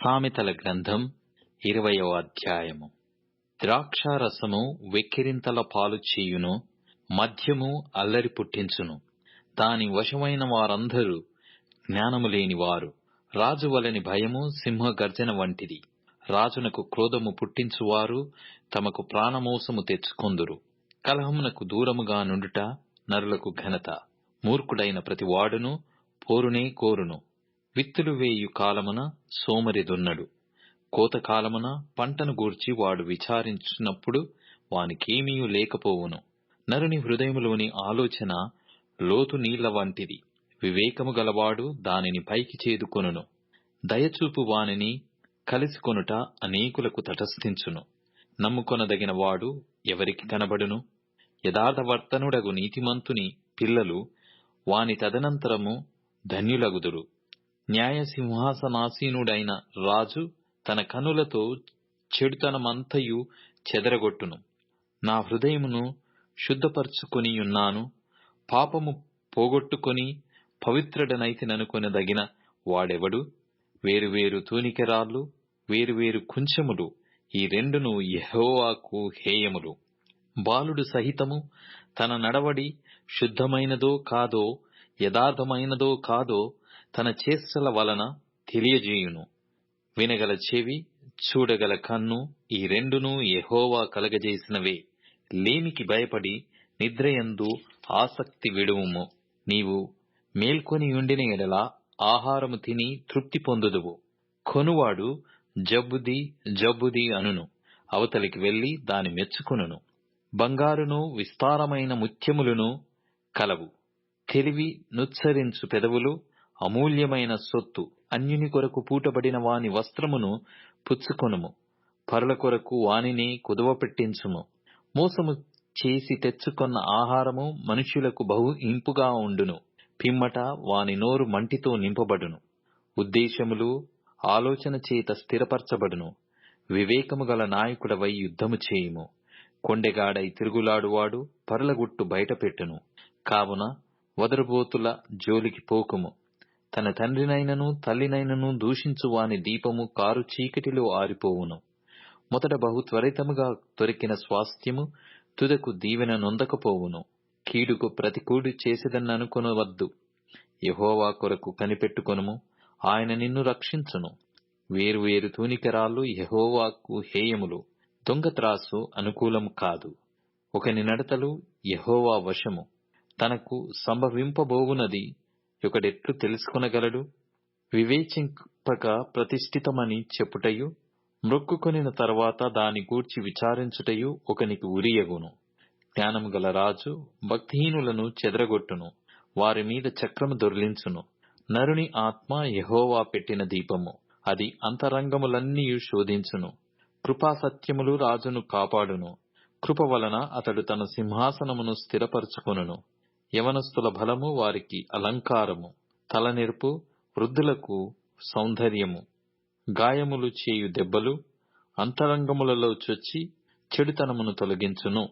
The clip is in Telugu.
సామెతల గ్రంథం 20వ అధ్యాయము. ద్రాక్షారసము వెక్కిరింతల పాలు చేయును, మద్యము అల్లరి పుట్టించును. దాని వశమైన వారందరూ జ్ఞానము లేనివారు. రాజు వలని భయము సింహ గర్జన వంటిది. రాజునకు క్రోధము పుట్టించువారు తమకు ప్రాణమోసము తెచ్చుకొందురు. కలహమునకు దూరముగా నుండుట నరులకు ఘనత. మూర్ఖుడైన ప్రతివాడును పోరునే కోరును. విత్తులు వేయు కాలమున సోమరి దున్నడు. కోతకాలమున పంటను గూర్చి వాడు విచారించినప్పుడు వానికేమీ లేకపోవును. నరుని హృదయములోని ఆలోచన లోతు నీళ్ల వంటిది. వివేకము గలవాడు దానిని పైకి చేదుకొనును. దయచూపు వానిని కలిసికొనుట అనేకులకు తటస్థించును. నమ్ముకొనదగిన వాడు ఎవరికి కనబడును? యథార్థవర్తనుడగు నీతిమంతుని పిల్లలు వాని తదనంతరము ధన్యులగుదురు. న్యాయసింహాసనాసీనుడైన రాజు తన కనులతో చెడుతనమంతయు చెదరగొట్టును. నా హృదయమును శుద్ధపరచుకొనియున్నాను, పాపము పోగొట్టుకొని పవిత్రుడనైతిననుకొనదగిన వాడెవడు? వేరువేరు తూనికెరాళ్ళు, వేరువేరు కుంచెములు, ఈ రెండును యెహోవాకు హేయములు. బాలుడు సహితము తన నడవడి శుద్ధమైనదో కాదో, యథార్థమైనదో కాదో తన చేష్టల వలన తెలియజేయును. వినగల చెవి, చూడగల కన్ను, ఈ రెండును యెహోవా కలగజేసినవే. లేమికి భయపడి నిద్రయందు ఆసక్తి విడువుము. నీవు మేల్కొని ఉండిన ఎడల ఆహారము తిని తృప్తి పొందుదువు. కొనువాడు జబ్బుది జబ్బుది అనును, అవతలికి వెళ్లి దాని మెచ్చుకొనును. బంగారును విస్తారమైన ముత్యములను కలవు. తెలివి నుచ్చరించు పెదవులు అమూల్యమైన సొత్తు. అన్యుని కొరకు పూటబడిన వాని వస్త్రమును పుచ్చుకొనుము, పరుల కొరకు వానిని కుదువపెట్టించుము. మోసము చేసి తెచ్చుకొన్న ఆహారము మనుష్యులకు బహు ఇంపుగా ఉండును. పిమ్మట వాని నోరు మంటితో నింపబడును. ఉద్దేశములు ఆలోచన చేత స్థిరపరచబడును. వివేకము గల నాయకుడవై యుద్ధము చేయుము. కొండెగాడై తిరుగులాడువాడు పరులగుట్టు బయటపెట్టును. కావున వదరుబోతుల జోలికి పోకుము. తన తండ్రినైనను తల్లినైనను దూషించు వాని దీపము కారు చీకటిలో ఆరిపోవును. మొదట బహు త్వరితముగా దొరికిన స్వాస్థ్యము తుదకు దీవెన నొందకపోవును. కీడుకు ప్రతికూడు చేసేదననుకొనవద్దు. యెహోవా కొరకు కనిపెట్టుకొనుము, ఆయన నిన్ను రక్షించును. వేరువేరు తూనికెరాళ్ళు యెహోవాకు హేయములు. దొంగ త్రాసు అనుకూలము కాదు. ఒకని నడతలు యెహోవా వశము. తనకు సంభవింపబోవునది ఒకడెట్లు తెలుసుకొనగలడు? వివేచింపక ప్రతిష్ఠితమని చెప్పుటయు, మ్రొక్కుకొనిన తరువాత దాని గూర్చి విచారించుటయు ఒకనికి ఉరియగును. జ్ఞానము గల రాజు భక్తిహీనులను చెదరగొట్టును, వారి మీద చక్రము దొర్లించును. నరుని ఆత్మ యెహోవా పెట్టిన దీపము, అది అంతరంగములన్నీయు శోధించును. కృపాసత్యములు రాజును కాపాడును. కృప వలన అతడు తన సింహాసనమును స్థిరపరచుకొనును. యవనస్తుల బలము వారికి అలంకారము, తలనెరుపు వృద్ధులకు సౌందర్యము. గాయములు చేయు దెబ్బలు అంతరంగములలో చొచ్చి చెడుతనమును తొలగించును.